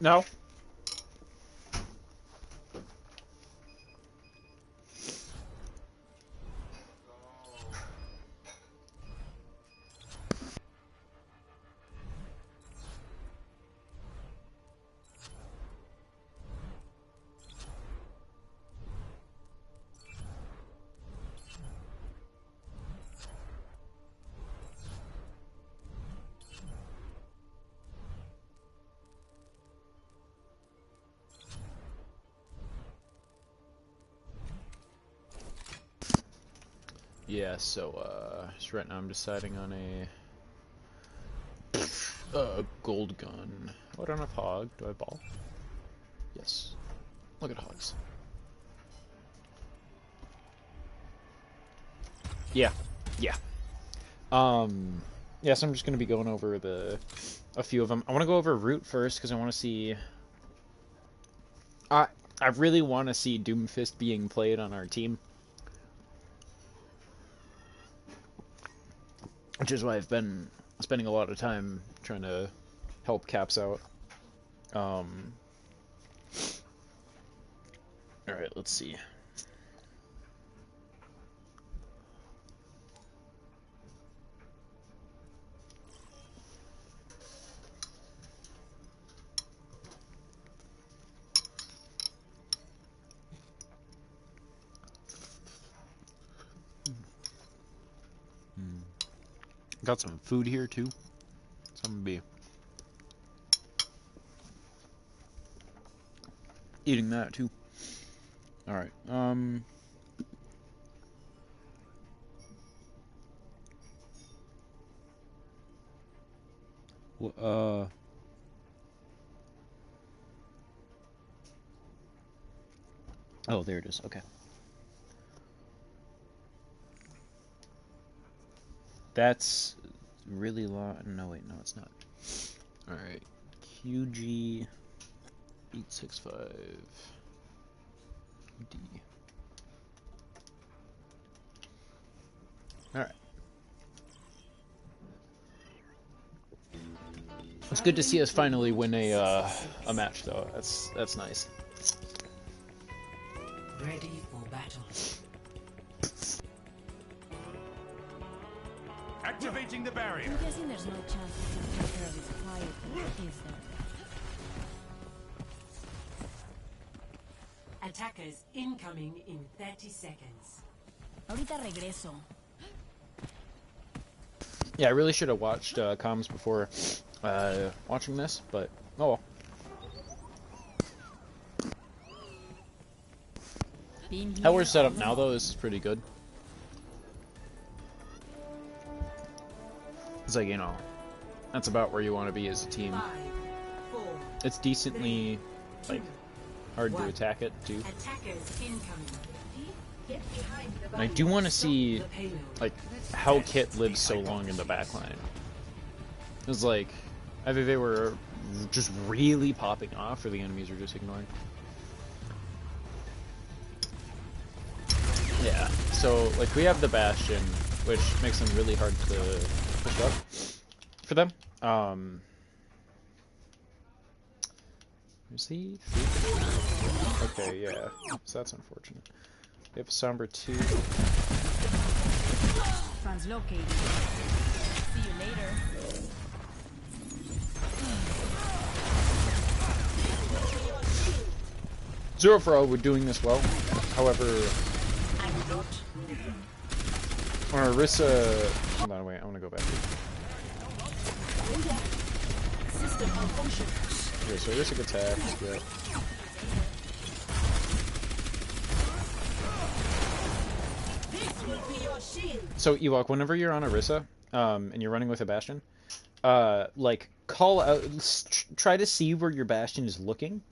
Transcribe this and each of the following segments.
No. Yeah, so right now I'm deciding on a gold gun. Oh, I don't have hog. Do I have ball? Yes. Look at hogs. Yeah. Yeah. Yeah, so I'm just gonna be going over a few of them. I want to go over root first because I want to see. I really want to see Doomfist being played on our team, which is why I've been spending a lot of time trying to help Caps out. All right, let's see. Got some food here too. So I'm gonna be eating that too. All right. Oh, there it is. Okay. That's really long. No, wait, no, it's not. All right. QG 865 D. All right. It's good to see us finally win a match, though. That's nice. Ready for battle. Activating the barrier. I'm guessing there's no chance we can take care of this quietly, is there? Attackers incoming in 30 seconds. Ahorita regreso. Yeah, I really should have watched comms before watching this, but oh well. How we're set up now, though, is pretty good. It's like, you know, that's about where you want to be as a team. 5, 4, It's decently, like, hard to attack it, too. attackers incoming. And I do want to see, like, how Kit lives so long in the backline. It was like, either they were just really popping off, or the enemies are just ignoring. Yeah, so, like, we have the Bastion, which makes them really hard to push up for them. Is he? Okay, yeah, so that's unfortunate. We have a Somber 2. Translocating. See you later. Zero for all, we're doing this well. However, on Orisa... Hold on, wait, I want to go back. Okay, so Orisa gets hacked, yeah. So, Ewok, whenever you're on Orisa, and you're running with a Bastion, like, call out... Try to see where your Bastion is looking.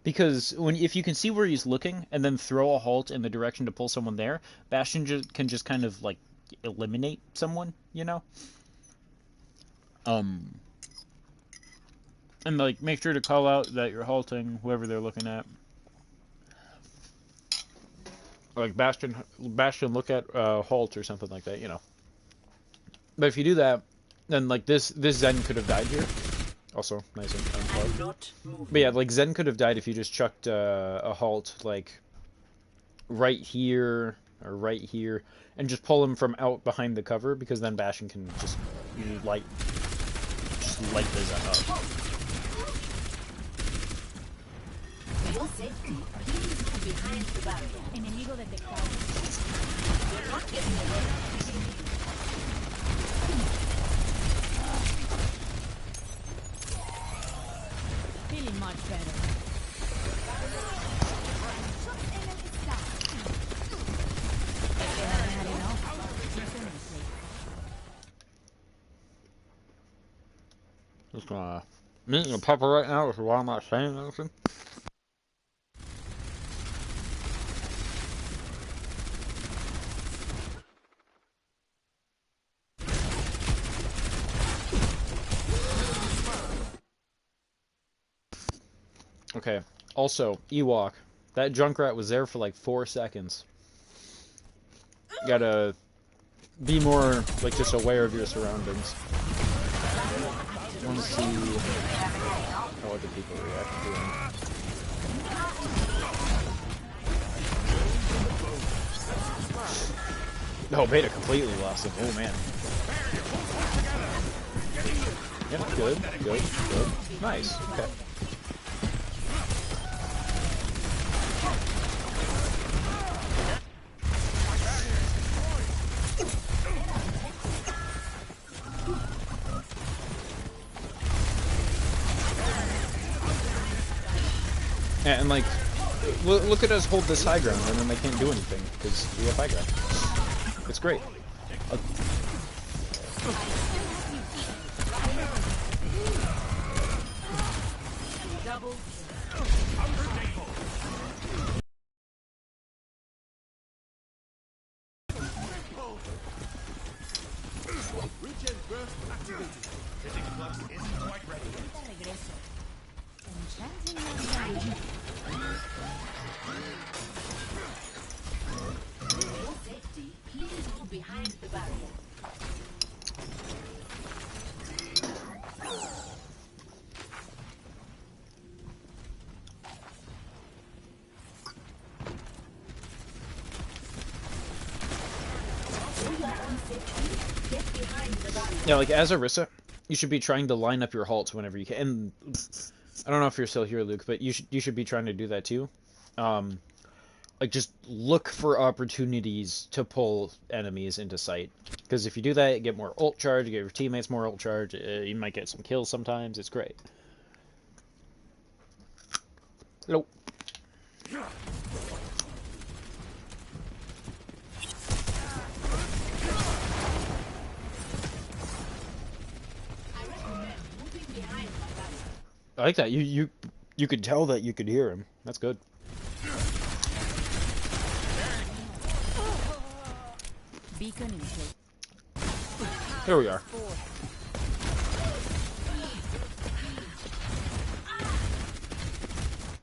Because if you can see where he's looking and then throw a halt in the direction to pull someone there, Bastion can just kind of like eliminate someone, you know. And like make sure to call out that you're halting whoever they're looking at. Like Bastion look at halt or something like that, you know. But if you do that, then like this Zen could have died here. Also, nice and unplugged. Not moving. But yeah, like Zen could have died if you just chucked a halt like right here or right here, and just pull him from out behind the cover, because then Bastion can just light the Zen up. Your safety, please go behind the barrier. Enemigo detectado. You're not getting away. Feeling much better. Had enough. Just gonna a pepper right now, which is why I'm not saying anything. Okay. Also, Ewok. That Junkrat was there for like 4 seconds. You gotta be more like just aware of your surroundings. I want to see how other people react to him. Oh, Beta completely lost him. Oh man. Yep, good. Nice. Okay. Yeah, and like, look at us hold this high ground, and then they can't do anything because we have high ground. It's great. Double. Regen burst activated. Hitting flux isn't quite ready. regreso. Enchanting my Your safety, please go behind the barrier. Yeah, like as Orisa, you should be trying to line up your halts whenever you can. And I don't know if you're still here, Luke, but you should be trying to do that too. Like just look for opportunities to pull enemies into sight. Because if you do that, you get more ult charge, you get your teammates more ult charge, you might get some kills sometimes, it's great. Nope. I like that. You could tell that you could hear him. That's good. beacon in place. Here we are.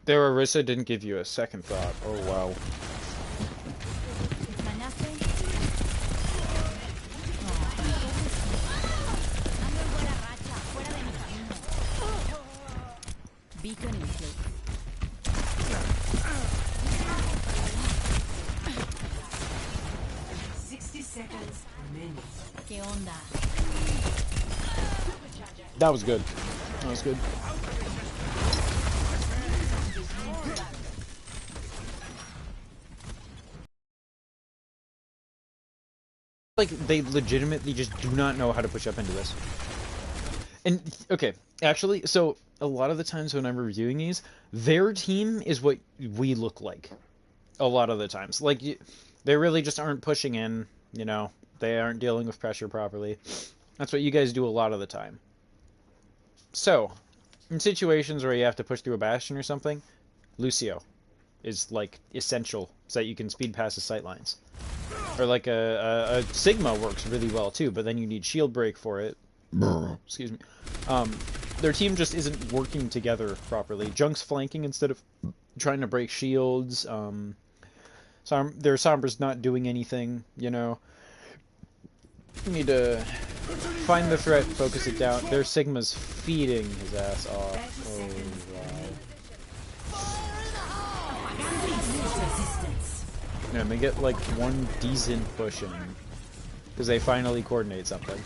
There, Orisa didn't give you a second thought. Oh wow. ¿Extrañaste? Ando en buena racha, fuera de mi camino. Beacon in place. Seconds remaining. ¿Qué onda? That was good. That was good. Like, they legitimately just do not know how to push up into this. And, okay, actually, so a lot of the times when I'm reviewing these, their team is what we look like. A lot of the times. Like, they really just aren't pushing in, you know? They aren't dealing with pressure properly. That's what you guys do a lot of the time. So, in situations where you have to push through a bastion or something, Lucio is, like, essential so that you can speed past the sight lines. Or like a Sigma works really well too, but then you need shield break for it. Excuse me. Their team just isn't working together properly. Junk's flanking instead of trying to break shields. Their Sombra's not doing anything, you know. You need to find the threat, focus it down. Their Sigma's feeding his ass off. 30 seconds Oh, wow. And they get like one decent push in. Because they finally coordinate something.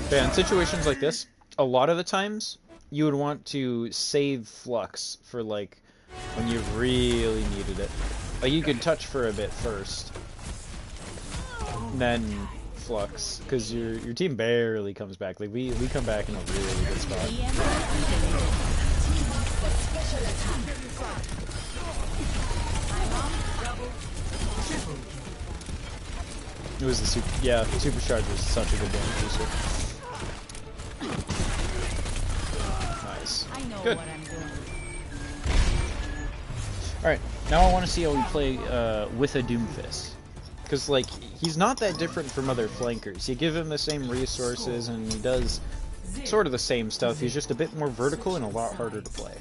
But yeah, in situations like this, a lot of the times, you would want to save Flux for, like, when you really needed it. Like, you could touch for a bit first, then Flux, because your team barely comes back. Like, we come back in a really good spot. It was the Supercharger is such a good damage booster. Nice. Good. Alright, now I want to see how we play with a Doomfist. Because, like, he's not that different from other flankers. You give him the same resources and he does sort of the same stuff. He's just a bit more vertical and a lot harder to play.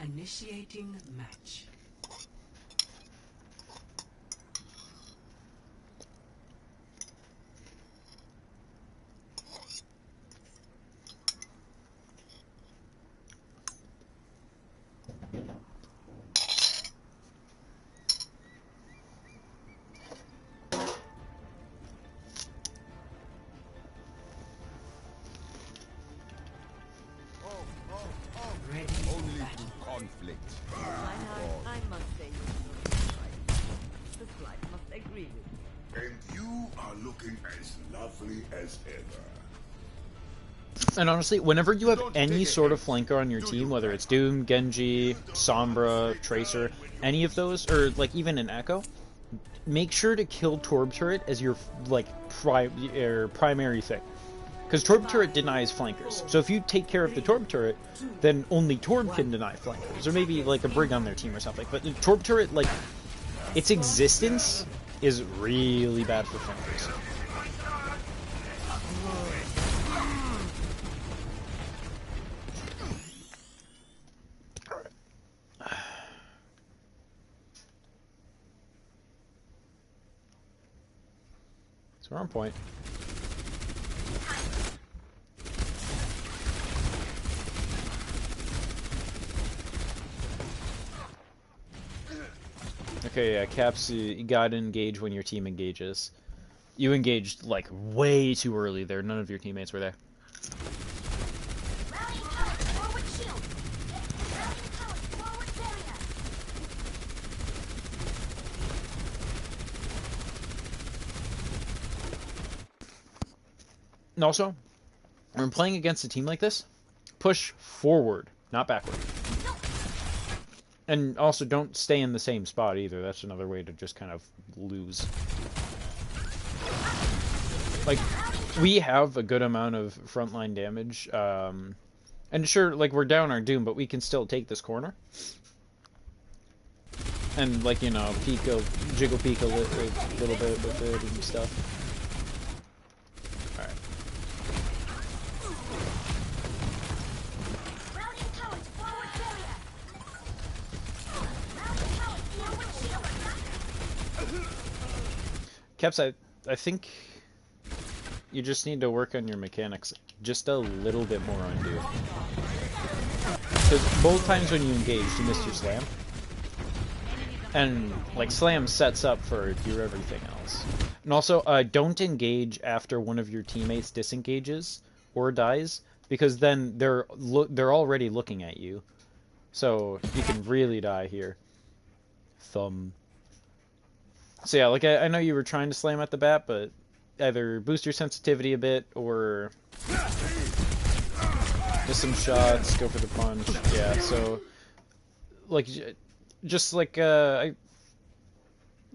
Initiating match. And honestly, whenever you have any sort of flanker on your team, whether it's Doom, Genji, Sombra, Tracer, any of those, or like even an Echo, make sure to kill Torb Turret as your like primary thing. Because Torb Turret denies flankers. So if you take care of the Torb Turret, then only Torb can deny flankers. Or maybe like a Brig on their team or something. But the Torb Turret, like, its existence is really bad for flankers. So we're on point. Okay, yeah, Caps, you gotta engage when your team engages. You engaged, like, way too early there. None of your teammates were there. And also, when playing against a team like this, push forward, not backward. And also, don't stay in the same spot either. That's another way to just kind of lose. Like, we have a good amount of frontline damage. And sure, like, we're down our Doom, but we can still take this corner. And, like, you know, jiggle peek a little bit with it and stuff. Caps, I think you just need to work on your mechanics just a little bit more on Doom. Because both times when you engaged, you missed your slam. And, like, slam sets up for your everything else. And also, don't engage after one of your teammates disengages or dies, because then they're already looking at you. So, you can really die here. Thumb. So yeah, like, I know you were trying to slam at the bat, but either boost your sensitivity a bit, or miss some shots, go for the punch. Yeah, so, like, just, like,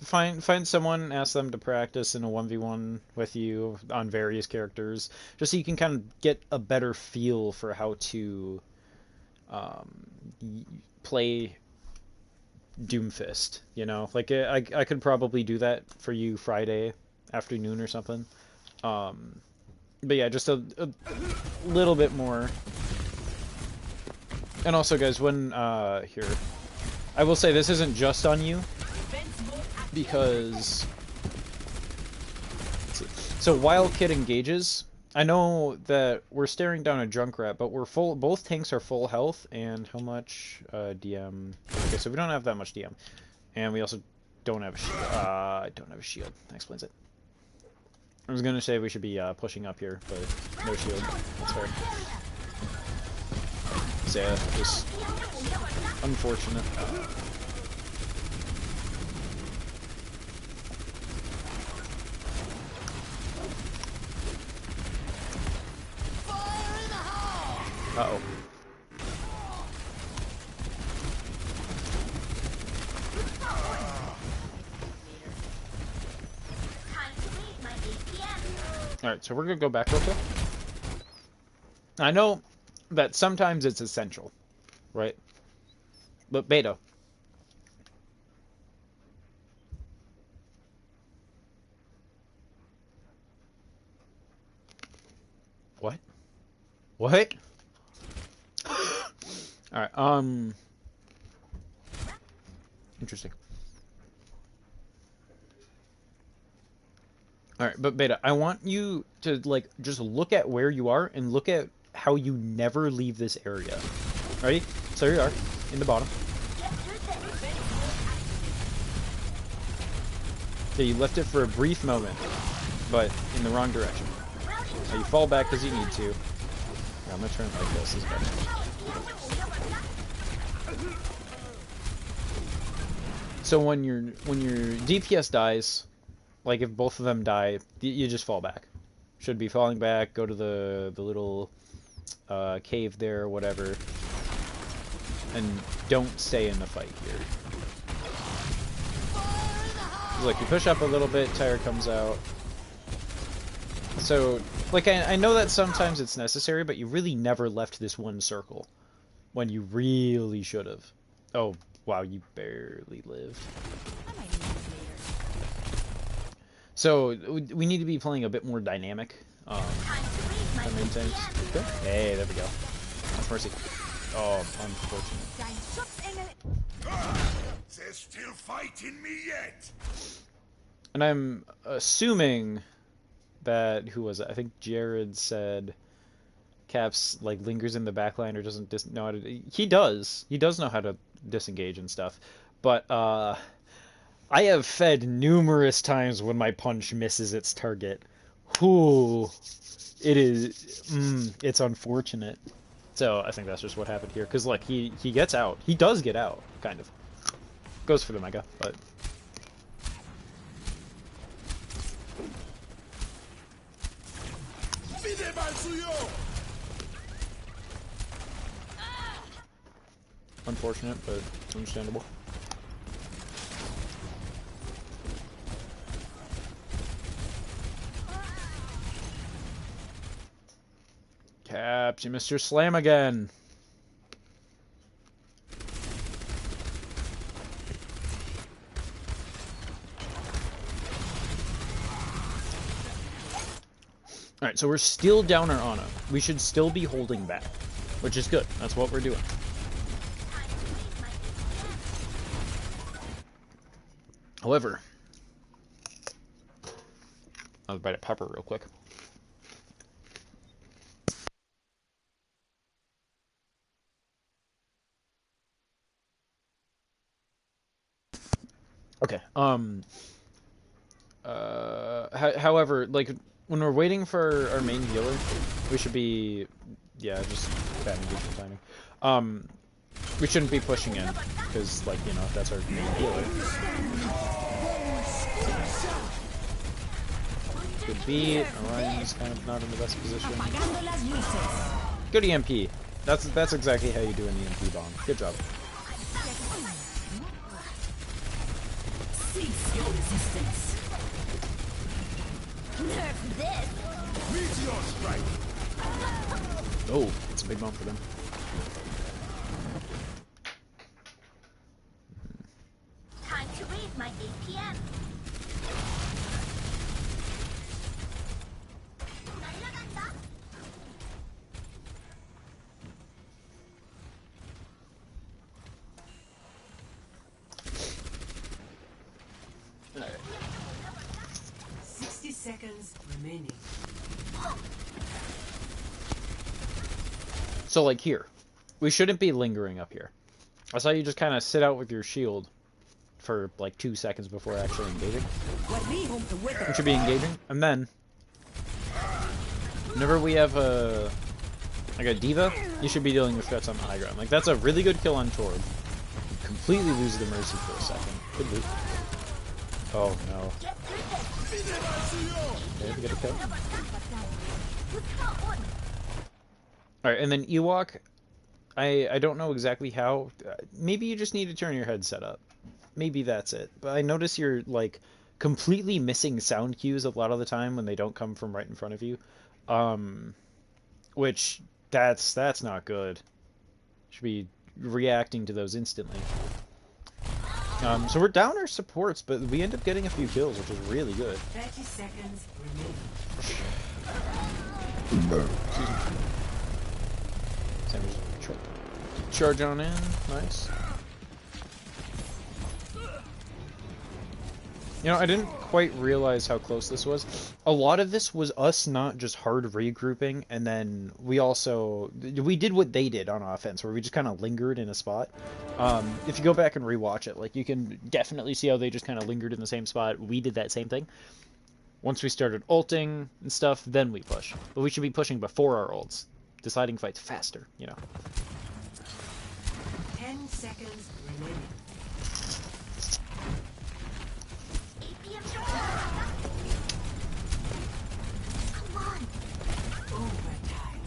find someone, ask them to practice in a 1v1 with you on various characters, just so you can kind of get a better feel for how to play Doomfist, you know? Like, I could probably do that for you Friday afternoon or something. But yeah, just a little bit more. And also, guys, when here, I will say this isn't just on you, because let's see. So while Kid engages, I know that we're staring down a Junkrat, but we're full. Both tanks are full health, and how much DM? Okay, so we don't have that much DM, and we also don't have a shield. I don't have a shield. That explains it. I was gonna say we should be pushing up here, but no shield. That's fair. So yeah, just unfortunate. Uh-oh. Alright, so we're gonna go back real quick. I know that sometimes it's essential, right? But Beta. What? What? Alright, interesting. Alright, but Beta, I want you to, like, just look at where you are and look at how you never leave this area. Ready? So here you are, in the bottom. Okay, you left it for a brief moment, but in the wrong direction. Now you fall back because you need to. Yeah, I'm gonna turn it like this. Is better. So when your DPS dies, like if both of them die, you just fall back. Should be falling back. Go to the little cave there, or whatever, and don't stay in the fight here. Look, you push up a little bit, tire comes out. So, like, I know that sometimes it's necessary, but you really never left this one circle when you really should have. Oh, wow, you barely lived. So, we need to be playing a bit more dynamic. Our main tanks. Okay. Hey, there we go. That's mercy. Oh, unfortunate. They're still fighting me yet. And I'm assuming that, who was it? I think Jared said Caps like lingers in the backline or doesn't know how to. He does. He does know how to disengage and stuff. But I have fed numerous times when my punch misses its target. Whoo, it is. It's unfortunate. So I think that's just what happened here. Because like he gets out. He does get out, kind of. Goes for the mega, but. Unfortunate, but understandable. Caps, you missed your slam again. Alright, so we're still down our Ana. We should still be holding back, which is good. That's what we're doing. However, I'll bite a pepper real quick. Okay. However, like when we're waiting for our main healer, we should be, yeah, just bad engagement timing. We shouldn't be pushing in because, like, you know, that's our main healer. Good beat. Orion's kind of not in the best position. Good EMP. That's exactly how you do an EMP bomb. Good job. Cease your resistance. Nerf this. Meteor strike. Oh, it's a big bomb for them. Time to raise my APM. seconds remaining. So, like, here. We shouldn't be lingering up here. I saw you just kind of sit out with your shield for, like, 2 seconds before actually engaging. We should be engaging. And then, whenever we have a diva, you should be dealing with threats on the high ground. Like, that's a really good kill on Torb. Completely lose the Mercy for a second. Good loot. Oh, no. Okay, we get a kill. Alright, and then Ewok, I don't know exactly how. Maybe you just need to turn your headset up. Maybe that's it. But I notice you're, like, completely missing sound cues a lot of the time when they don't come from right in front of you. Which, that's not good. Should be reacting to those instantly. So we're down our supports, but we end up getting a few kills, which is really good. 30 seconds remaining. Excuse me. Sammy's charge on in. Nice. You know, I didn't quite realize how close this was. A lot of this was us not just hard regrouping, and then we did what they did on offense, where we just kind of lingered in a spot. If you go back and rewatch it, like, you can definitely see how they just kind of lingered in the same spot. We did that same thing. Once we started ulting and stuff, then we push. But we should be pushing before our ults. Deciding fights faster, you know. 10 seconds remaining. Overtime.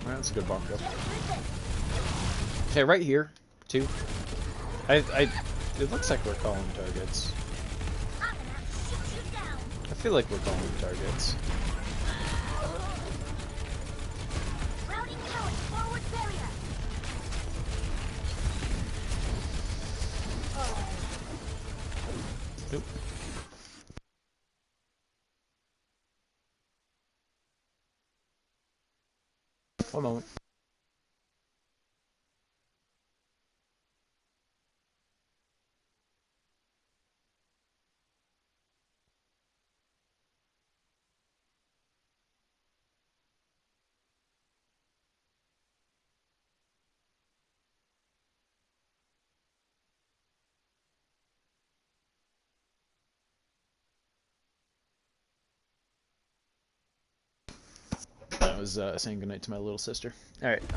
Alright, that's a good bomb kill. Okay, right here, too. It looks like we're calling targets. I feel like we're calling targets. Nope. One moment. I was saying goodnight to my little sister. Alright, The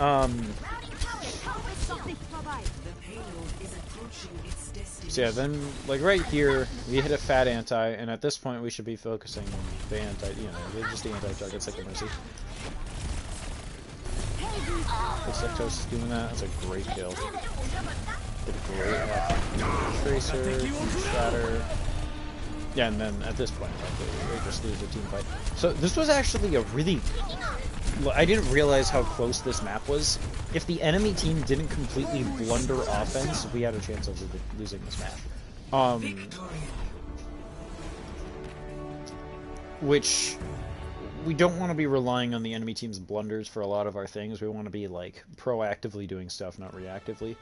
payload is approaching its destination. so yeah, then, like, right here, we hit a fat anti, and at this point we should be focusing on the anti, you know, just the anti-targets like the Mercy. Looks like Toast is doing that. That's a great kill. Did a great Tracer, Shatter. Yeah, and then at this point, like, they just lose the team fight. So this was actually a really... I didn't realize how close this map was. If the enemy team didn't completely blunder offense, we had a chance of losing this map. Which... we don't want to be relying on the enemy team's blunders for a lot of our things. We want to be, like, proactively doing stuff, not reactively.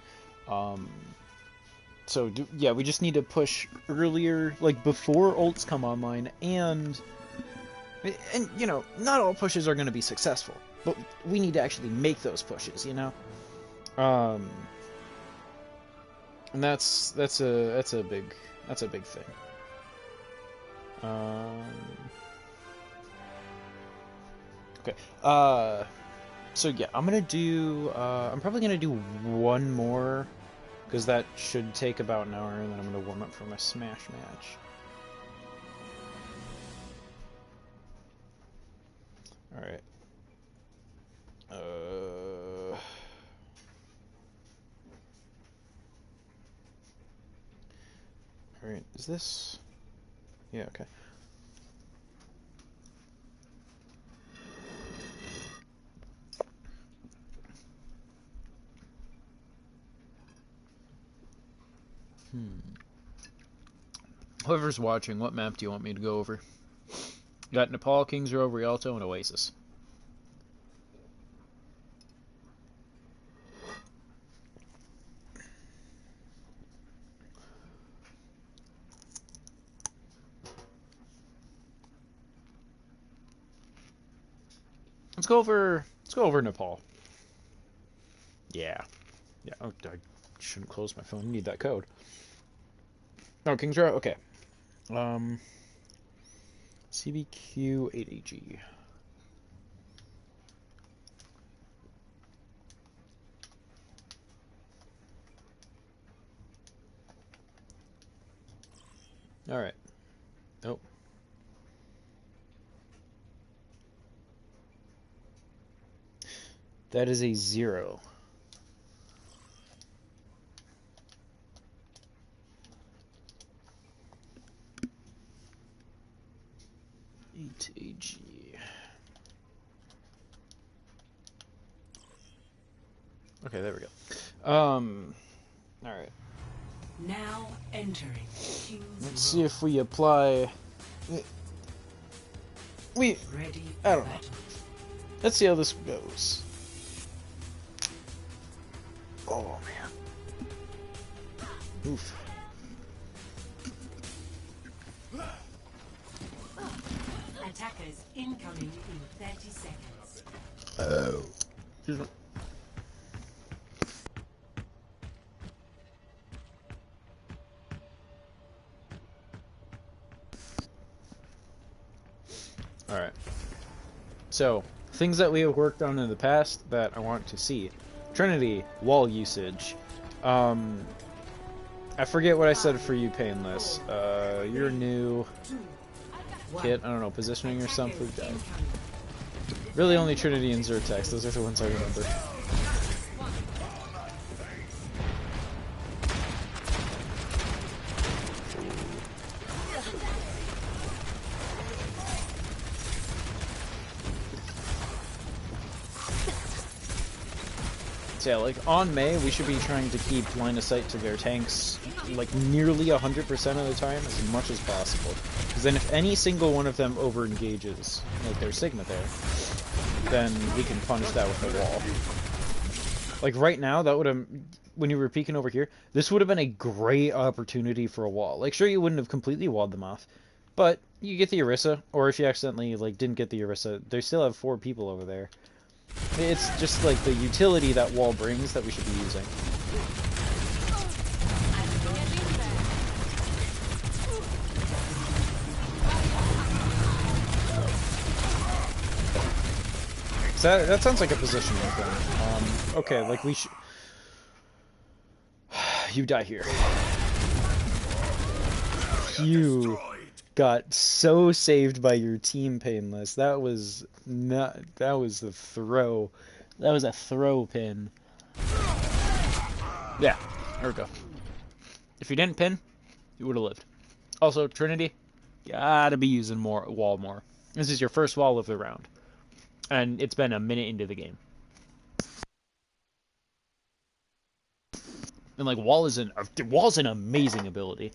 Yeah, we just need to push earlier, like, before ults come online, and, you know, not all pushes are going to be successful, but we need to actually make those pushes, you know? And that's a big thing. Okay, so yeah, I'm probably gonna do one more, because that should take about an hour, and then I'm gonna warm up for my Smash match. Alright. Alright, is this... yeah, okay. Whoever's watching, what map do you want me to go over? You got Nepal, Kings Row, Rialto, and Oasis. Let's go over Nepal. Yeah. Yeah. Oh, I shouldn't close my phone. I need that code. Oh, King's Row. Okay. CBQ 8AG. All right. Nope. That is a 0. AG. Okay, there we go. All right. Now entering King's Let's see if we apply. We. ready. I don't know. Let's see how this goes. Oh man. Oof. Attackers incoming in 30 seconds. Oh. Excuse me. Alright. So, things that we have worked on in the past that I want to see. Trinity, wall usage. I forget what I said for you, Painless. You're new. Kit, I don't know, positioning or something. Really only Trinity and Zertex, those are the ones I remember. So yeah, like on May, we should be trying to keep line of sight to their tanks like nearly 100% of the time, as much as possible. Because then if any single one of them over-engages, like their Sigma there, then we can punish that with a wall. Like right now, that would have, when you were peeking over here, this would have been a great opportunity for a wall. Like sure, you wouldn't have completely walled them off, but you get the Orisa, or if you accidentally like didn't get the Orisa, they still have 4 people over there. It's just like the utility that wall brings that we should be using. So that sounds like a positioning thing. Okay, like we should... You die here. You got so saved by your team, Painless. That was not... That was the throw. That was a throw pin. Yeah, there we go. If you didn't pin, you would have lived. Also, Trinity, you gotta be using wall more. This is your first wall of the round. And it's been a minute into the game. And like wall's an amazing ability.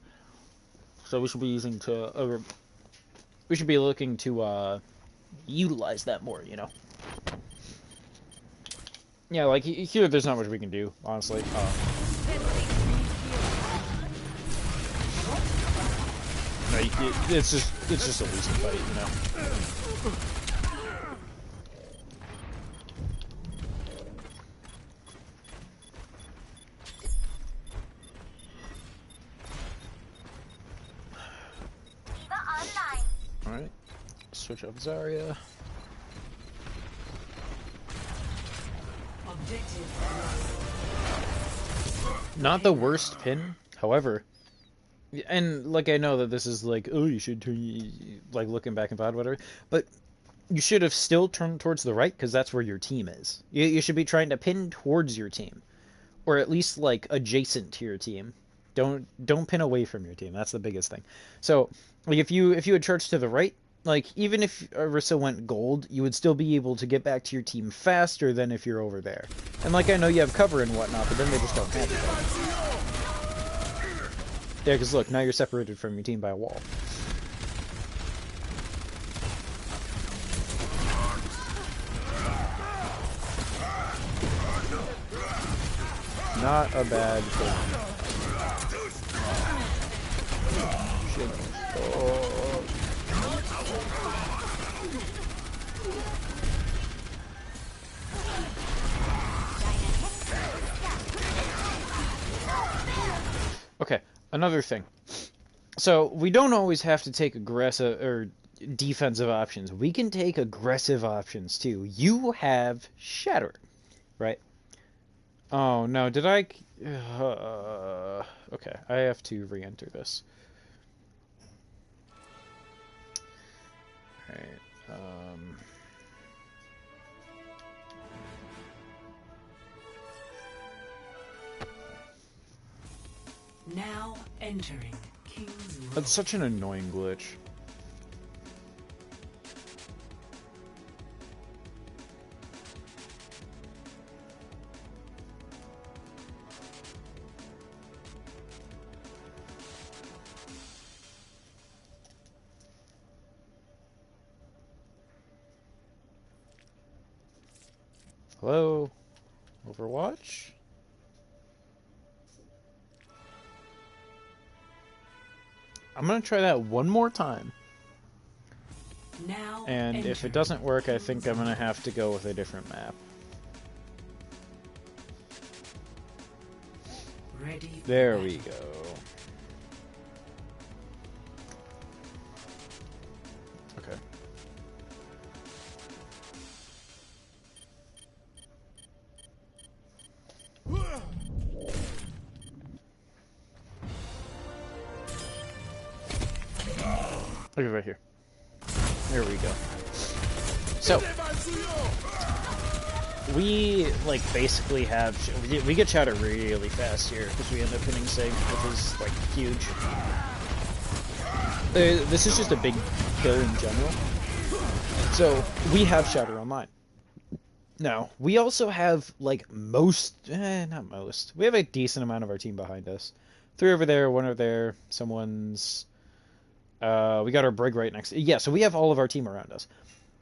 So we should be using we should be looking to utilize that more, you know. Yeah, like here there's not much we can do, honestly. It's just a losing fight, you know. Alright, switch up Zarya. Not the worst pin, however, and like I know that this is like, oh, you should turn, like looking back and VOD, whatever, but you should have still turned towards the right because that's where your team is. You should be trying to pin towards your team, or at least like adjacent to your team. Don't pin away from your team. That's the biggest thing. So like if you had charged to the right, like even if Orisa went gold, you would still be able to get back to your team faster than if you're over there. And like I know you have cover and whatnot, but then they just don't have it. Yeah, because look, now you're separated from your team by a wall. Not a bad thing. Shit. Oh. another thing. So we don't always have to take aggressive or defensive options. We can take aggressive options too. You have Shatter, right? Oh no, did I? Okay, I have to re-enter this. All right. Now entering King's Row. That's such an annoying glitch. Hello? Overwatch? I'm gonna try that one more time. Now And if it entering doesn't work, I think I'm gonna have to go with a different map. Ready for There battle. we go. Okay. Look at right here. There we go. So we like basically have we get shatter really fast here because we end up hitting Sig, which is like huge. This is just a big kill in general. So we have shatter online. Now we also have like not most. We have a decent amount of our team behind us. 3 over there, 1 over there. Someone's. We got our brig right next. Yeah, so we have all of our team around us.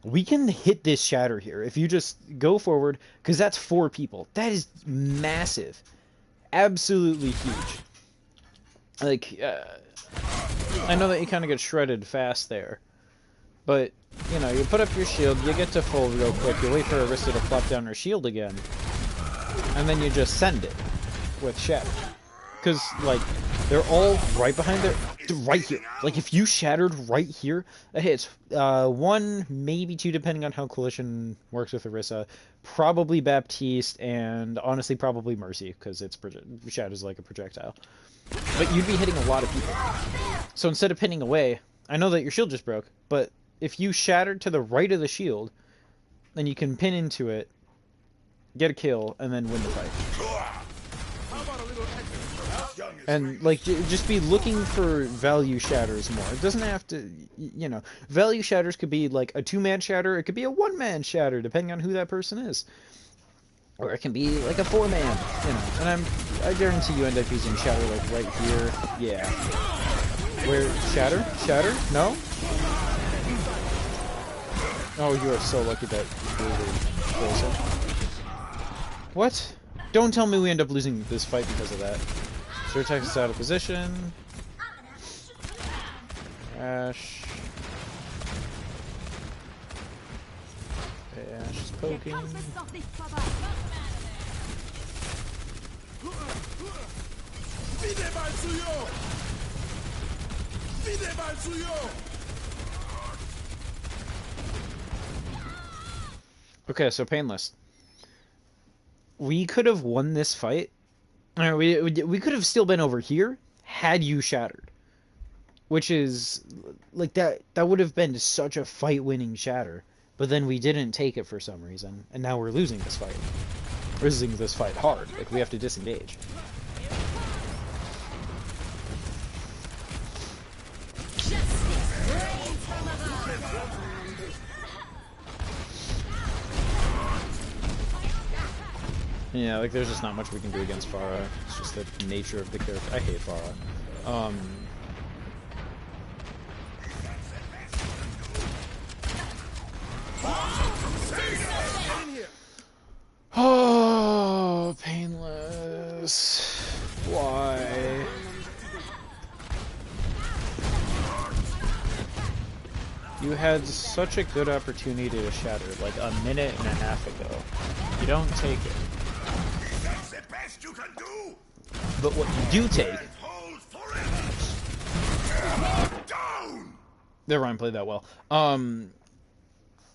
We can hit this shatter here if you just go forward, because that's 4 people. That is massive. Absolutely huge. Like, I know that you kind of get shredded fast there. But, you know, you put up your shield, you get to full real quick, you wait for Arista to plop down her shield again, and then you just send it with shatter. Because, like, they're all right behind there, right here. Like, if you shattered right here, that hits 1, maybe 2, depending on how Coalition works with Orisa. Probably Baptiste, and honestly, probably Mercy, because it's shatters like a projectile. But you'd be hitting a lot of people. So instead of pinning away, I know that your shield just broke, but if you shattered to the right of the shield, then you can pin into it, get a kill, and then win the fight. And, like, just be looking for value shatters more. It doesn't have to, you know, value shatters could be, like, a 2-man shatter. It could be a 1-man shatter, depending on who that person is. Or it can be, like, a 4-man, you know. And I guarantee you end up using shatter, like, right here. Yeah. Where, shatter? Shatter? No? Oh, you are so lucky that What? Don't tell me we end up losing this fight because of that. Surtex is out of position. Ash. Okay, Ash is poking. Okay, so Painless. We could have won this fight. We could have still been over here had you shattered. Which is, like, that would have been such a fight-winning shatter. But then we didn't take it for some reason. And now we're losing this fight. We're losing this fight hard. Like, we have to disengage. Yeah, like, there's just not much we can do against Pharah. It's just the nature of the character. I hate Pharah. Oh, Painless. Why? You had such a good opportunity to shatter, like a minute and a half ago. You don't take it. That's the best you can do. But what you do take That Ryan played that well.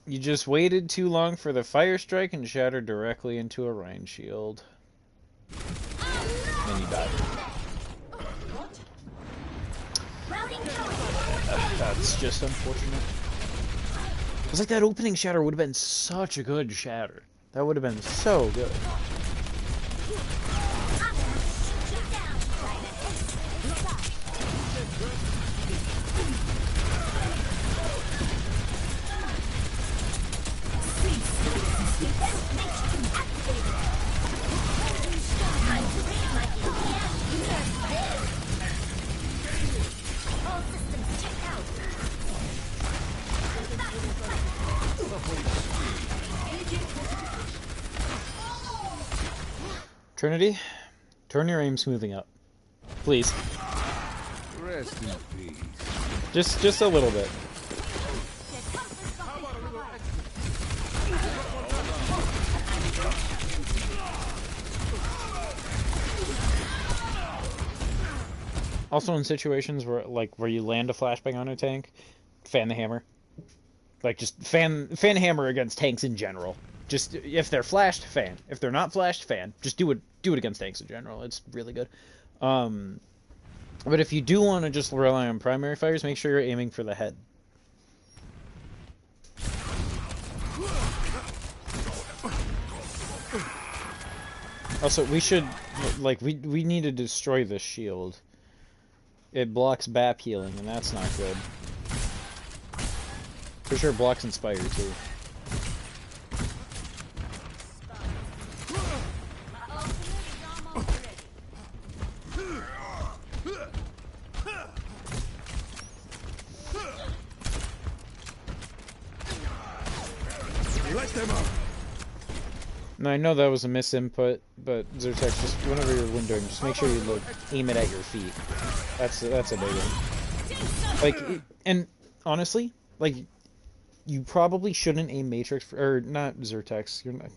You just waited too long for the fire strike and shattered directly into a Rhine shield. And you died. That's just unfortunate. It's like that opening shatter would have been such a good shatter. That would have been so good. Trinity, turn your aim smoothing up, please. Rest in peace. Just a little bit. Also, in situations where you land a flashbang on a tank, fan the hammer. Like, just fan hammer against tanks in general. Just if they're flashed, fan. If they're not flashed, fan. Just do it against tanks in general. It's really good. But if you do want to just rely on primary fires, make sure you're aiming for the head. Also, we should we need to destroy this shield. It blocks BAP healing, and that's not good. For sure, blocks Inspire too. Now, I know that was a misinput, but Zertex, just whenever you're windowing, just make sure you aim it at your feet. That's a big one. Like, and honestly, like, you probably shouldn't aim Matrix, or not Zertex, you're not...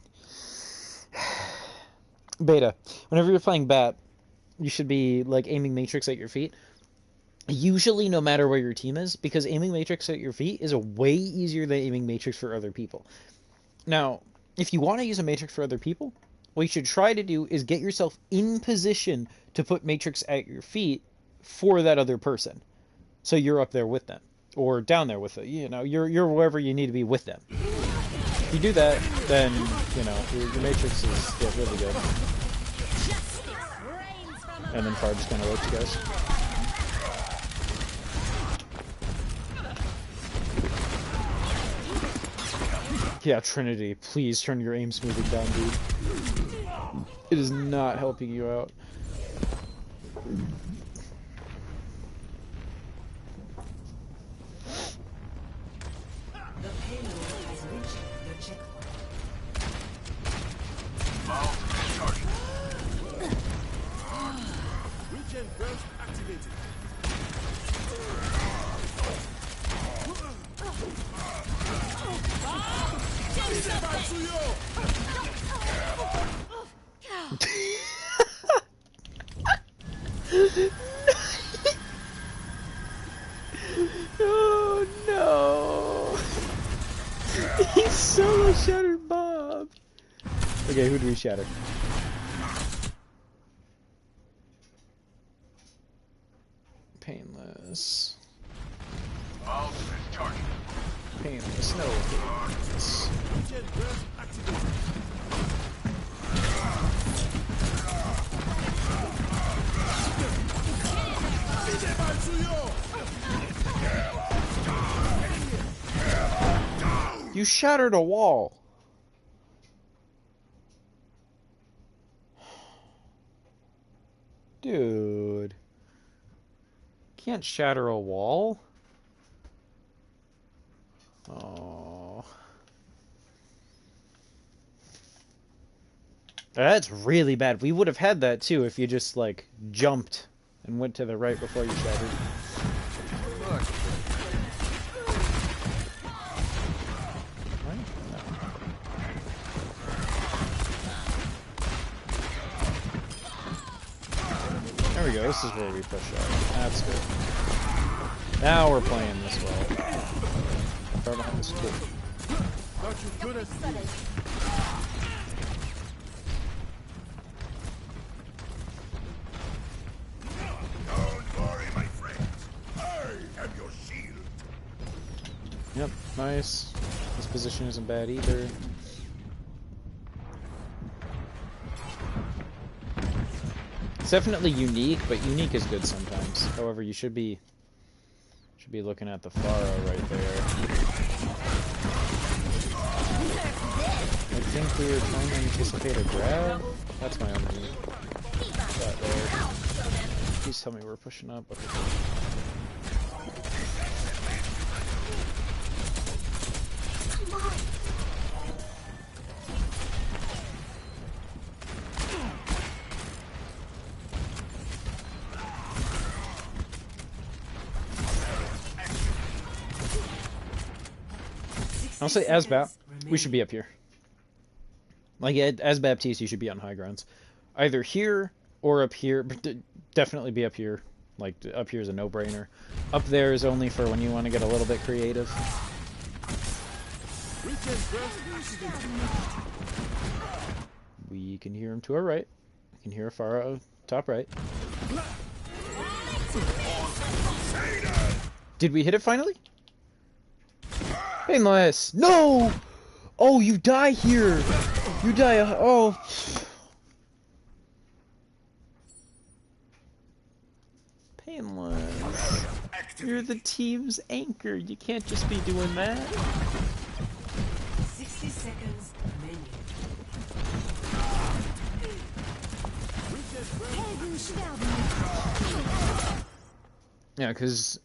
Beta. Whenever you're playing BAT, you should be, like, aiming Matrix at your feet. Usually, no matter where your team is, because aiming Matrix at your feet is a way easier than aiming Matrix for other people. Now, if you want to use a Matrix for other people, what you should try to do is get yourself in position to put Matrix at your feet for that other person. So you're up there with them. Or down there with it. You know, you're wherever you need to be with them. If you do that, then, you know, your Matrix is really good. And then fire just kind of works, you guys. Yeah, Trinity, please turn your aim smoothing down, dude. It is not helping you out. The payload has reached the checkpoint. Regen burst activated. Oh no! He solo shattered Bob! Okay, who do we shatter? Painless. Painless, no painless. Regen burst activated. You shattered a wall! Dude. Can't shatter a wall? Oh. That's really bad. We would have had that too if you just, like, jumped and went to the right before you shattered. There we go. This is where we push out. That's good. Now we're playing this well. far behind this. Cool. Got you good as Don't worry, my friends. I am your shield. Yep, nice. This position isn't bad either. It's definitely unique, but unique is good sometimes. However, you should be looking at the Pharah right there. I think we were trying to anticipate a grab. That's my only thought there. Please tell me we're pushing up. Okay. I'll say as we should be up here. Like as Baptiste, you should be on high grounds, either here or up here. But definitely be up here. Like up here is a no-brainer. Up there is only for when you want to get a little bit creative. We can hear him to our right. We can hear Pharah top right. Did we hit it finally? Painless! No! Oh, you die here! You die. Oh. Painless. You're the team's anchor. You can't just be doing that. 60 seconds remaining. Yeah, because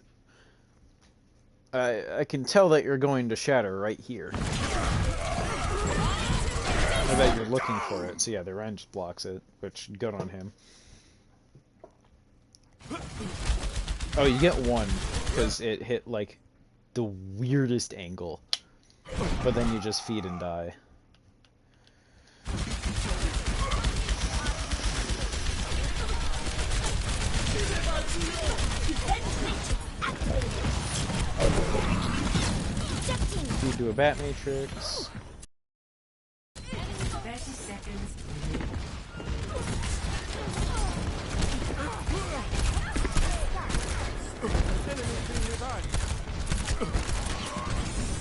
I can tell that you're going to shatter right here. Or that you're looking for it. So yeah, the range blocks it, which good on him. Oh, you get one because it hit like the weirdest angle, but then you just feed and die. You do a bat matrix. 30 seconds remaining.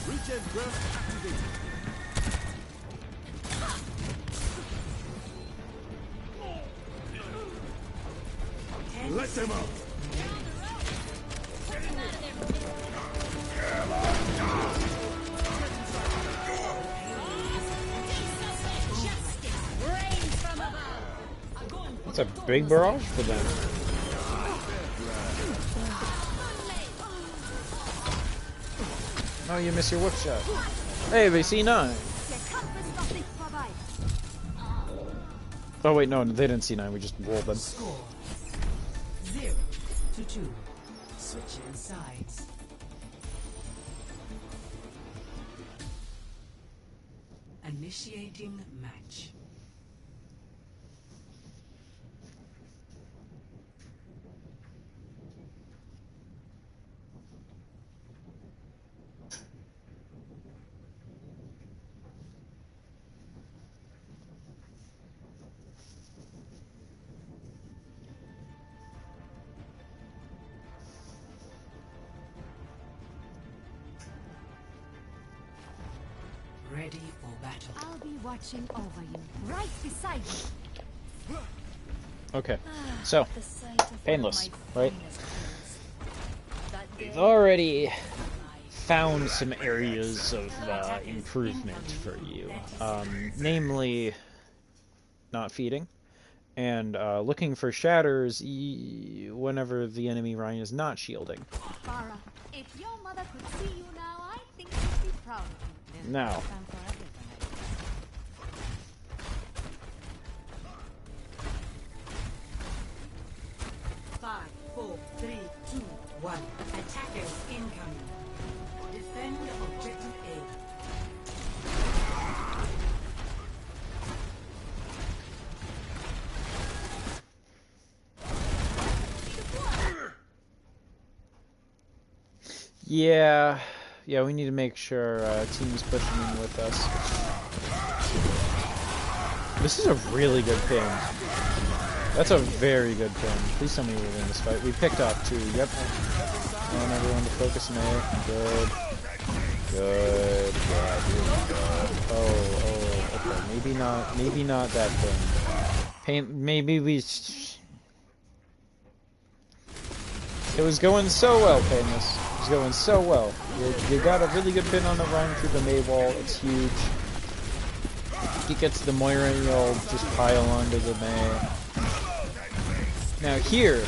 Regen burst activated. Let them out. That's a big barrage for them. Oh, you miss your whip shot. Hey, they C9. Oh wait, no, they didn't C9. We just rolled them. Score 0-2. Switching sides. Initiating match. Ready for battle. I'll be watching over you, right beside you. Okay, so The sight of painless, one of my right? finest girls. That We've day, already found some areas of improvement for you, namely not feeding and looking for shatters whenever the enemy Ryan is not shielding. Farah, if your mother could see you now, I think she'd be proud of you. There's Now. time for everything. 5, 4, 3, 2, 1. Attackers incoming. Defend objective A. Yeah, Yeah, we need to make sure team's pushing in with us. This is a really good pin. That's a very good pin. Please tell me we win this fight. We picked up too. Yep. I want everyone to focus in A. Good. Good. Yeah, here we go. Oh, okay. Maybe not that thing. Maybe we... It was going so well, Painless. It was going so well. You got a really good pin on the run through the May wall. It's huge. He gets the Moira, you'll just pile onto the May. Now here,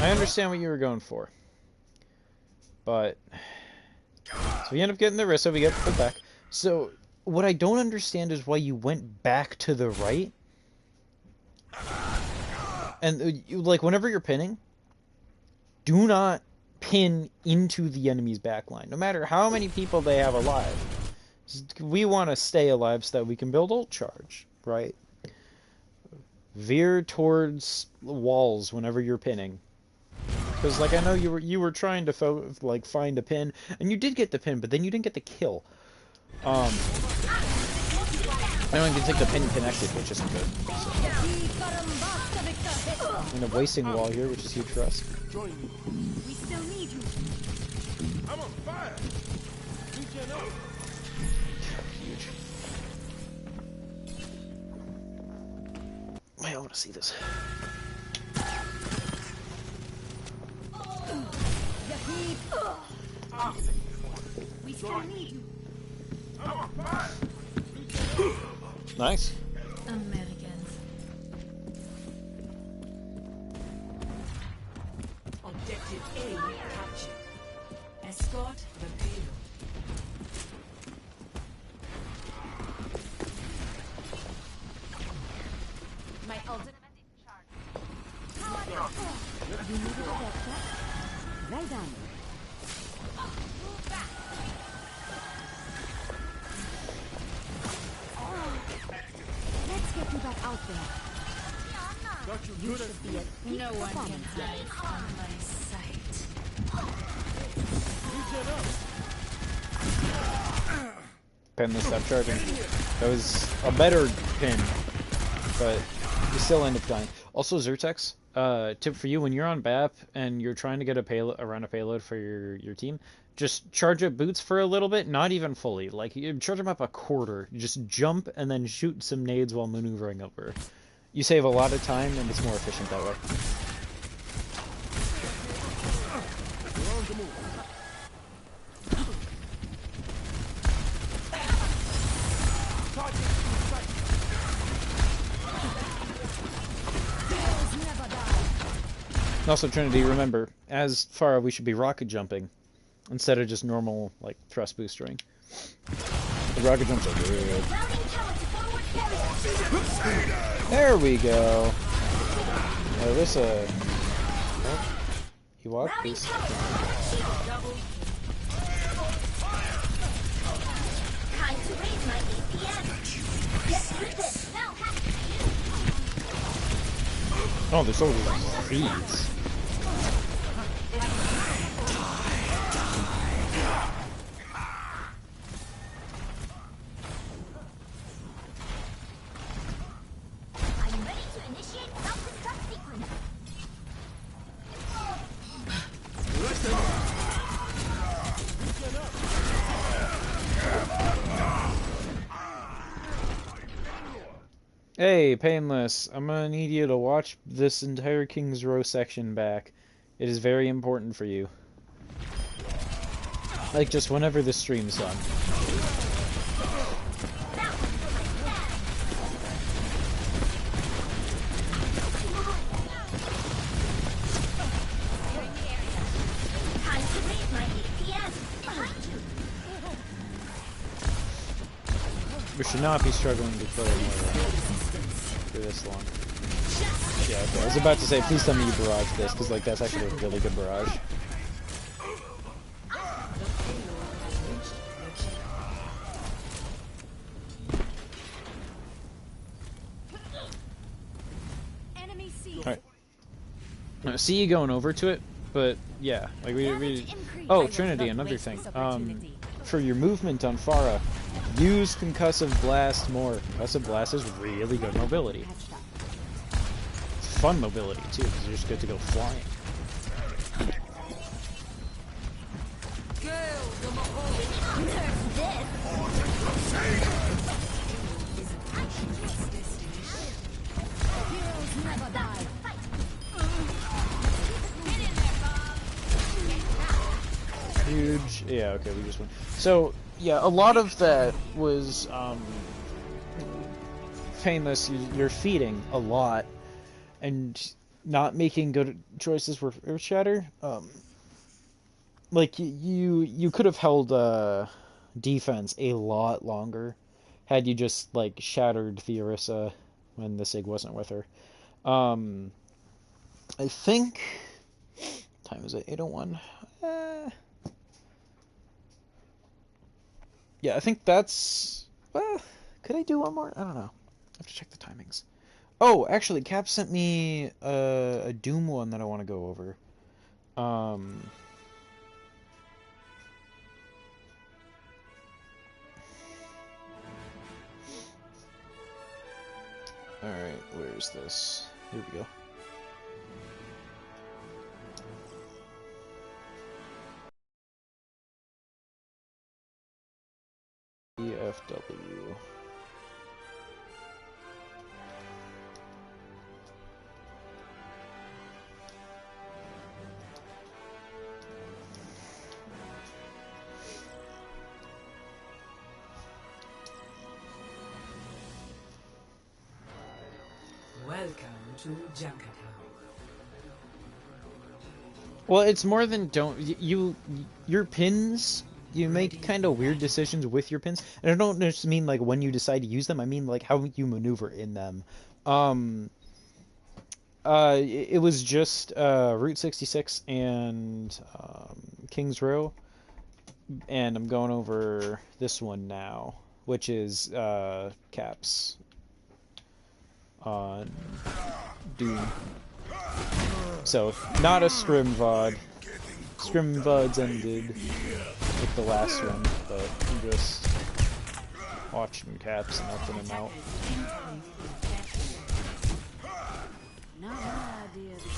I understand what you were going for. But... So we end up getting the Rissa, we get the back. So, what I don't understand is why you went back to the right. And, like, whenever you're pinning, do not pin into the enemy's backline, no matter how many people they have alive. We want to stay alive so that we can build ult charge, right? Veer towards walls whenever you're pinning. Because, like, I know you were trying to find a pin, and you did get the pin, but then you didn't get the kill. Anyone can take the pin connected, which isn't good. So. End up wasting a wall here, which is huge for us. Join me. We still need you. I'm on fire. Regen up. Huge. Man, I want to see this. We still need you. I'm on fire. Nice. Americans. Objective A captured. Escort the payload. My ultimate is charged. You need a doctor? Well done. Move back. Let's get you back out there. Got you You good should be at peak No one can performance. hide from my sight. Regen up. Pin the step charging. That was a better pin, but you still end up dying. Also, Zertex, tip for you, when you're on BAP and you're trying to get a payload around a payload for your team, just charge up boots for a little bit, not even fully. Like, you charge them up a quarter. Just jump and then shoot some nades while maneuvering over. You save a lot of time and it's more efficient that way. We're on the move. Target in sight. And also, Trinity, remember, as far we should be rocket jumping instead of just normal, like, thrust boostering. The rocket jumps are good. There we go. Larissa. Oh, you walk, please. Time to raise my APM. Get with it. Oh, there's all these feeds. I'm ready to initiate self-destruct sequence. Regen up. Hey, Painless, I'm gonna need you to watch this entire King's Row section back. It is very important for you. Like, just whenever the stream's done. Time to raise my APM. Behind you. We should not be struggling to kill him for this long. Yeah, okay. I was about to say, please tell me you barrage this, because, like, that's actually a really good barrage. Enemy C. Alright. I see you going over to it, but, yeah. Like, we Damage increase. I Oh, will Trinity, not another waste thing. this opportunity. for your movement on Pharah, use Concussive Blast more. Concussive Blast is really good mobility. It's fun mobility too, because you just get to go flying. Huge. Yeah, okay, we just went. So, yeah, a lot of that was famous. You're feeding a lot and not making good choices with Earth Shatter. Like, you could have held defense a lot longer had you just, like, shattered the Orisa when the Sig wasn't with her. I think... Time is it? 8:01? Yeah, I think that's... Well, could I do one more? I don't know. I have to check the timings. Oh, actually, Cap sent me a Doom one that I want to go over. Alright, where's this? Here we go. EFW. Welcome to Junkertown. Well, it's more than your pins, you make kind of weird decisions with your pins. And I don't just mean like when you decide to use them, I mean like how you maneuver in them. It was just Route 66 and Kings Row, and I'm going over this one now, which is Caps on Doom. So, not a Scrim VOD. Scrim VODs ended with the last one, but I'm just watching Caps and helping him out. Not my idea to get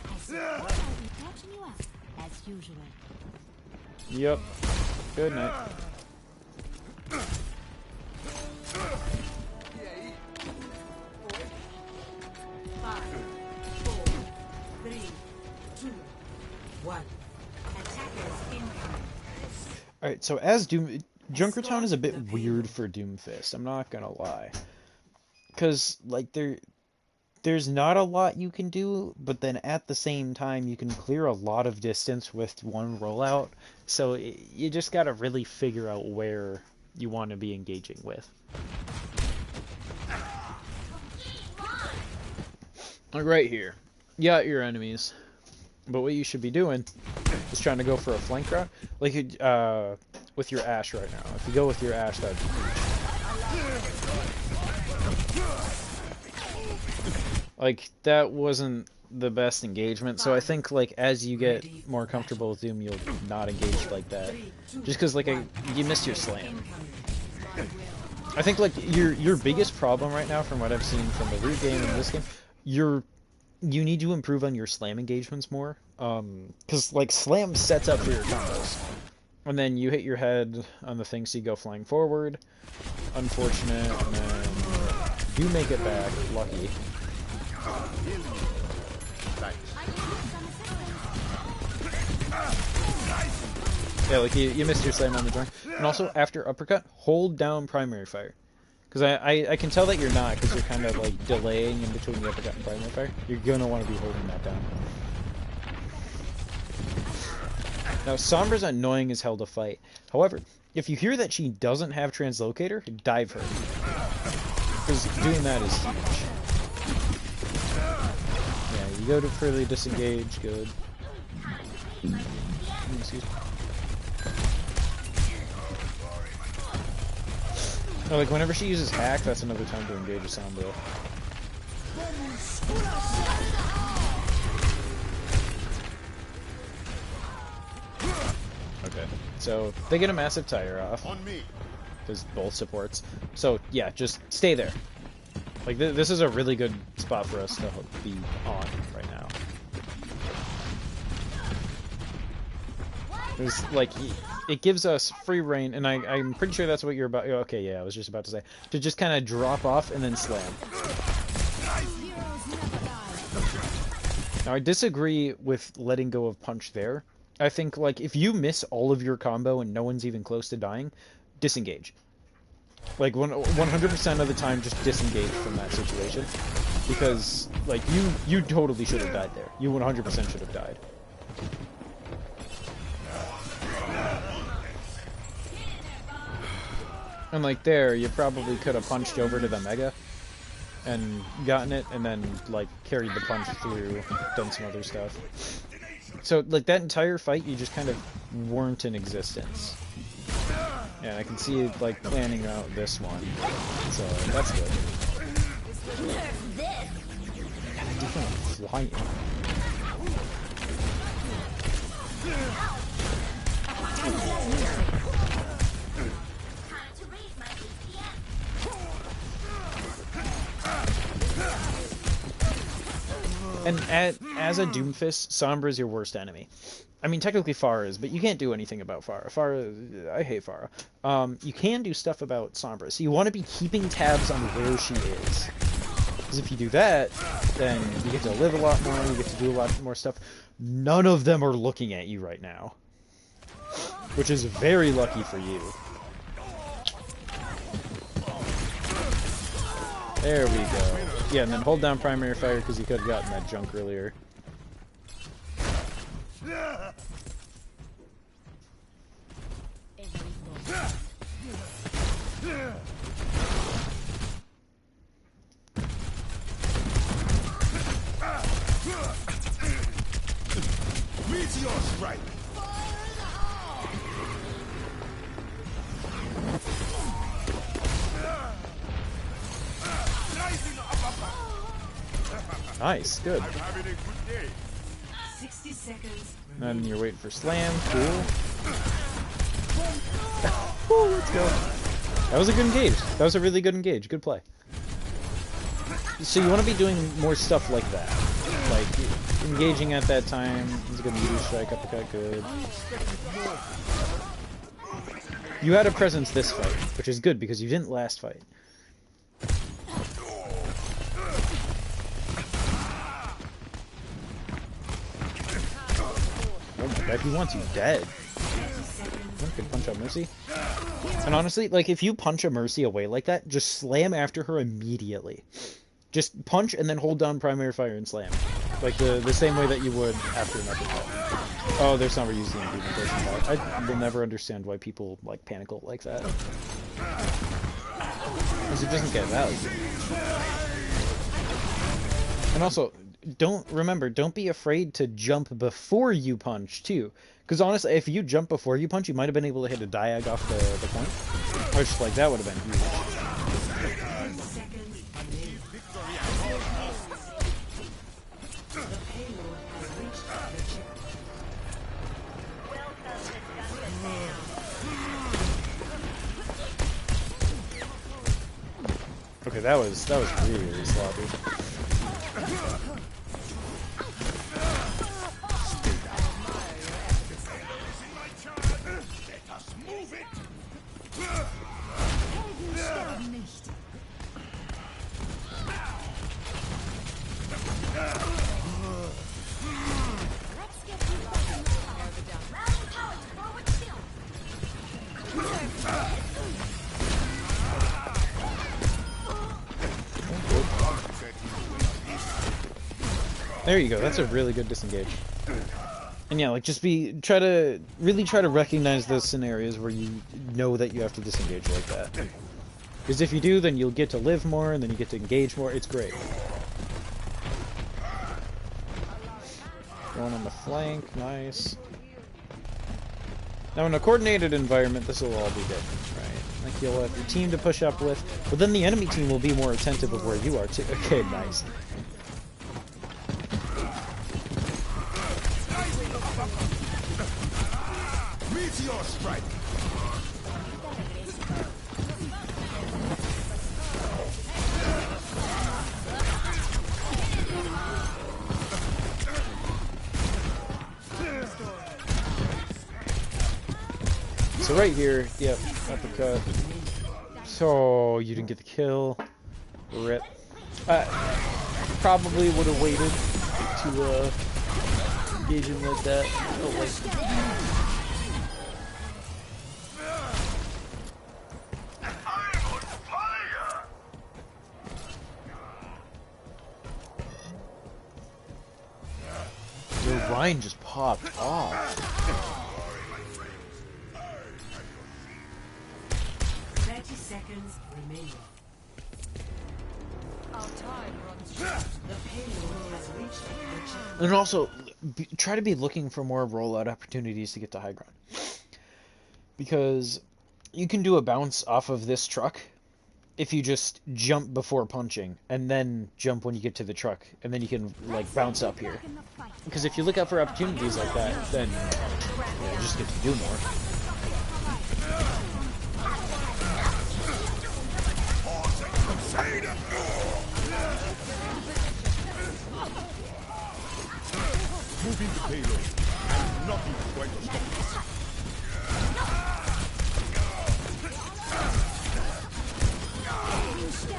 I'll be catching you up, as usual. Yep. Good night. Five, four, three, two, one. Attackers incoming. Alright, so as Doom... Junkertown is a bit weird for Doomfist, I'm not gonna lie. Because, like, there's not a lot you can do, but then at the same time you can clear a lot of distance with one rollout, so you just gotta really figure out where you want to be engaging with. Like right here. You got your enemies, but what you should be doing is trying to go for a flank route, like with your Ashe right now. If you go with your Ashe, that'd be huge. Like, that wasn't the best engagement, so I think, like, as you get more comfortable with Doom, you'll not engage like that. Just because, like, you missed your slam. I think, like, your biggest problem right now, from what I've seen from the root game and this game, you need to improve on your slam engagements more. Because, like, slam sets up for your combos. And then you hit your head on the thing, so you go flying forward. Unfortunate, and then you make it back. Lucky. Yeah, like you missed your slam on the joint. And also, after uppercut, hold down primary fire. Because I can tell that you're not, because you're kind of like delaying in between the uppercut and primary fire. You're going to want to be holding that down. Now, Sombra's annoying as hell to fight. However, if you hear that she doesn't have Translocator, dive her. Because doing that is huge. Yeah, you go to fairly disengage, good. Excuse me. No, like, whenever she uses hack, that's another time to engage a Sombra. So they get a massive tire off. On me. Because both supports. So yeah, just stay there. Like this is a really good spot for us to be on right now. It's like it gives us free reign, and I'm pretty sure that's what you're about. Okay, yeah, I was just about to say to just kind of drop off and then slam. Now I disagree with letting go of punch there. I think like if you miss all of your combo and no one's even close to dying, disengage. Like 100% of the time, just disengage from that situation, because like you totally should have died there. You 100% should have died. And like there, you probably could have punched over to the Mega and gotten it, and then like carried the punch through, done some other stuff. So like that entire fight, you just kind of weren't in existence. Yeah, I can see it like planning out this one, so that's good. God, different flying. And as a Doomfist, Sombra is your worst enemy. I mean, technically Pharah is, but you can't do anything about Pharah. I hate Pharah. You can do stuff about Sombra, so you want to be keeping tabs on where she is. Because if you do that, then you get to live a lot more, you get to do a lot more stuff. None of them are looking at you right now. Which is very lucky for you. There we go. Yeah, and then hold down primary fire because you could have gotten that junk earlier. Meteor strike. Nice, good. I'm having a good day. 60 seconds. And you're waiting for slam, cool. Woo, let's go. That was a good engage. That was a really good engage. Good play. So you want to be doing more stuff like that. Like, engaging at that time. It's a good meteor strike, uppercut, good. You had a presence this fight, which is good because you didn't last fight. Oh my god, he wants you dead. I could punch out Mercy. And honestly, like, if you punch a Mercy away like that, just slam after her immediately. Just punch and then hold down primary fire and slam. Like the same way that you would after an uppercut. Oh, there's not using the implementation. I will never understand why people, like, panic ult like that. Because it doesn't get value. And also, don't be afraid to jump before you punch, too. Because honestly, if you jump before you punch, you might have been able to hit a diag off the point. Which, like, that would have been huge. Okay, that was really, really sloppy. There you go, that's a really good disengage. And yeah, like, just try to recognize those scenarios where you know that you have to disengage like that. Because if you do, then you'll get to live more, and then you get to engage more, it's great. Going on the flank, nice. Now in a coordinated environment, this will all be different, right? Like, you'll have your team to push up with, but then the enemy team will be more attentive of where you are too. Okay, nice. Meteor strike. So right here, yep, uppercut. So you didn't get the kill. Rip. Probably would have waited to engage him like that. Oh wait. Yo, Ryan just popped off. 30 seconds remaining. Our time runs short. The payload has reached the checkpoint. And also, try to be looking for more rollout opportunities to get to high ground. Because you can do a bounce off of this truck if you just jump before punching, and then jump when you get to the truck, and then you can, like, bounce up here. Because if you look out for opportunities like that, then you just get to do more. Moving the payload. And nothing is going to stop us.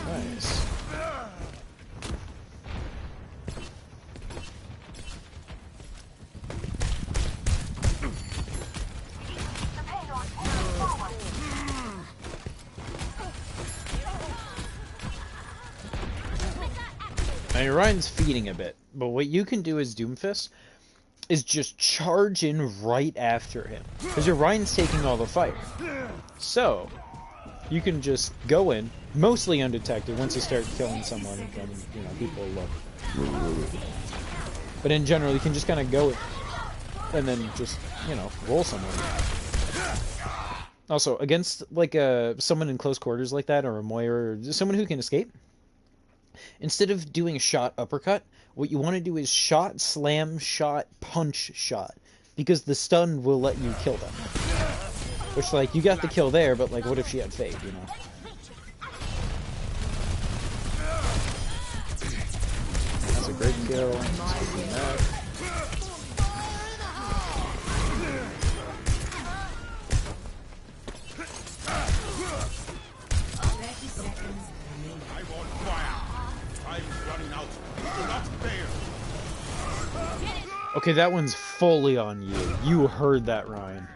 Nice. I mean, Ryan's feeding a bit, but what you can do as Doomfist is just charge in right after him, because your Ryan's taking all the fire. So you can just go in, mostly undetected. Once you start killing someone, then you know people look. But in general, you can just kind of go and then just roll someone. Also, against like someone in close quarters like that, or a Moira, or someone who can escape, instead of doing shot uppercut, what you want to do is shot, slam, shot, punch, shot. Because the stun will let you kill them. Which, like, you got the kill there, but, like, what if she had fade, you know? That's a great kill. I'm on fire. I'm running out. Do not fail. Okay, that one's fully on you. You heard that, Ryan.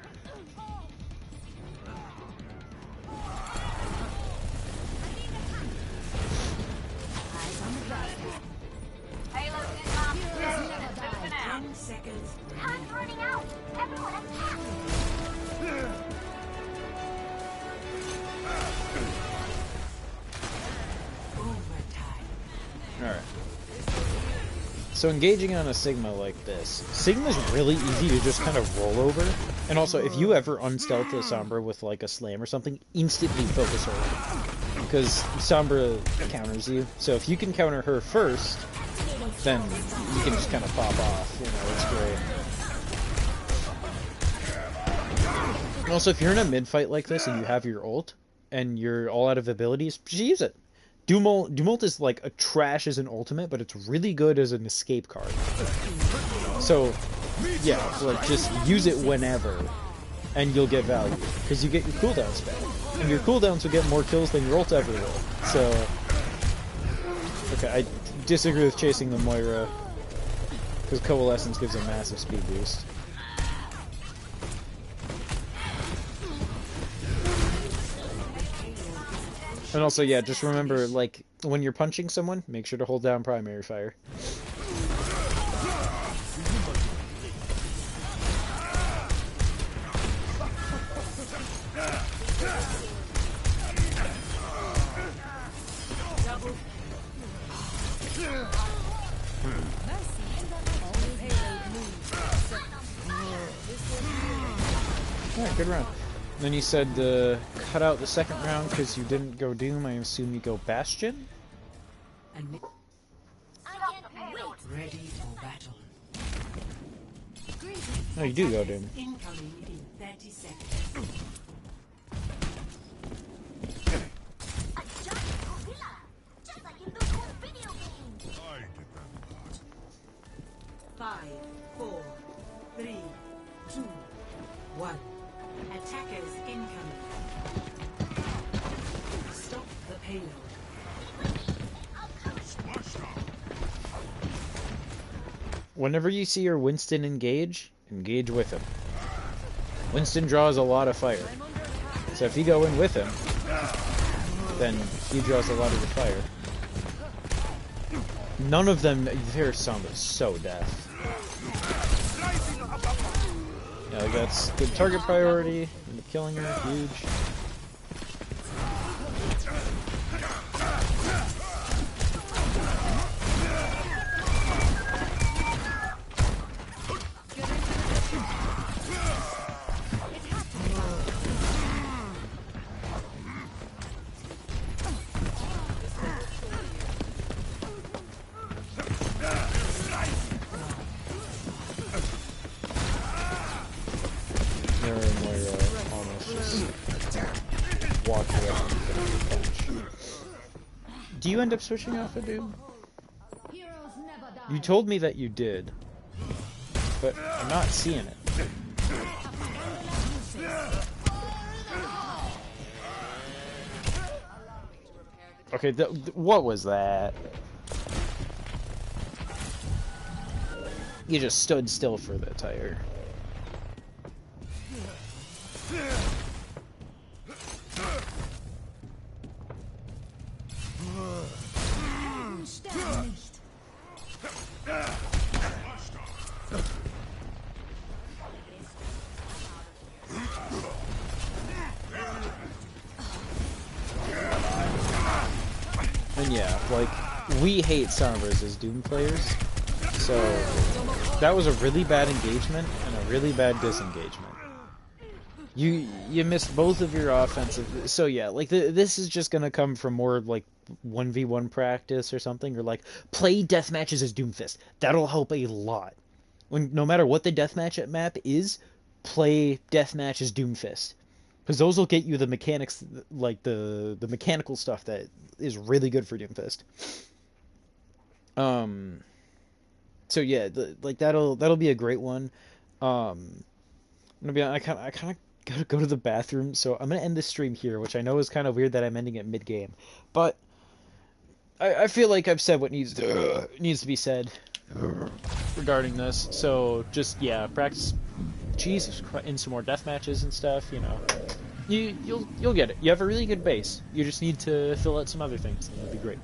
Alright. So engaging on a Sigma like this, Sigma's really easy to just kind of roll over. And also, if you ever unstealth a Sombra with like a slam or something, instantly focus her. Because Sombra counters you. So if you can counter her first, then you can just kind of pop off. You know, it's great. And also, if you're in a mid-fight like this and you have your ult, and you're all out of abilities, just use it. Dumult is like a trash as an ultimate, but it's really good as an escape card. So, yeah, like just use it whenever, and you'll get value. Because you get your cooldowns back. And your cooldowns will get more kills than your ult ever will. So, okay, I disagree with chasing the Moira, because Coalescence gives a massive speed boost. And also, yeah, just remember, like, when you're punching someone, make sure to hold down primary fire. Alright, good round. Then you said cut out the second round because you didn't go Doom. I assume you go Bastion? And ready for battle. No, you do go Doom. Incoming in 30 30 seconds. A giant gorilla, just like in those old video games. I did that part. 5, 4, 3, 2, 1. Attackers incoming. Stop the payload. Splash down. Whenever you see your Winston engage with him. Winston draws a lot of fire. So if you go in with him, then he draws a lot of the fire. None of them, their sound is so deaf. Yeah, that's good target priority, and killing her, huge. Do you end up switching off a dude? You told me that you did, but I'm not seeing it. Okay, what was that? You just stood still for the tire. And yeah, like, we hate Sombras as Doom players, so that was a really bad engagement and a really bad disengagement. You missed both of your offensive, so yeah, like, this is just gonna come from more, like, 1v1 practice or something, or like, play death matches as Doomfist. That'll help a lot. No matter what the deathmatch map is, play deathmatch as Doomfist. Because those will get you the mechanics, like the mechanical stuff that is really good for Doomfist. So yeah, like that'll be a great one. I'm gonna be honest, I kind of gotta go to the bathroom, so I'm gonna end this stream here, which I know is kind of weird that I'm ending it mid game, but I feel like I've said what needs to be said regarding this. So just yeah, practice. Jesus Christ, in some more death matches and stuff, you know. You'll get it. You have a really good base. You just need to fill out some other things, and it'll be great.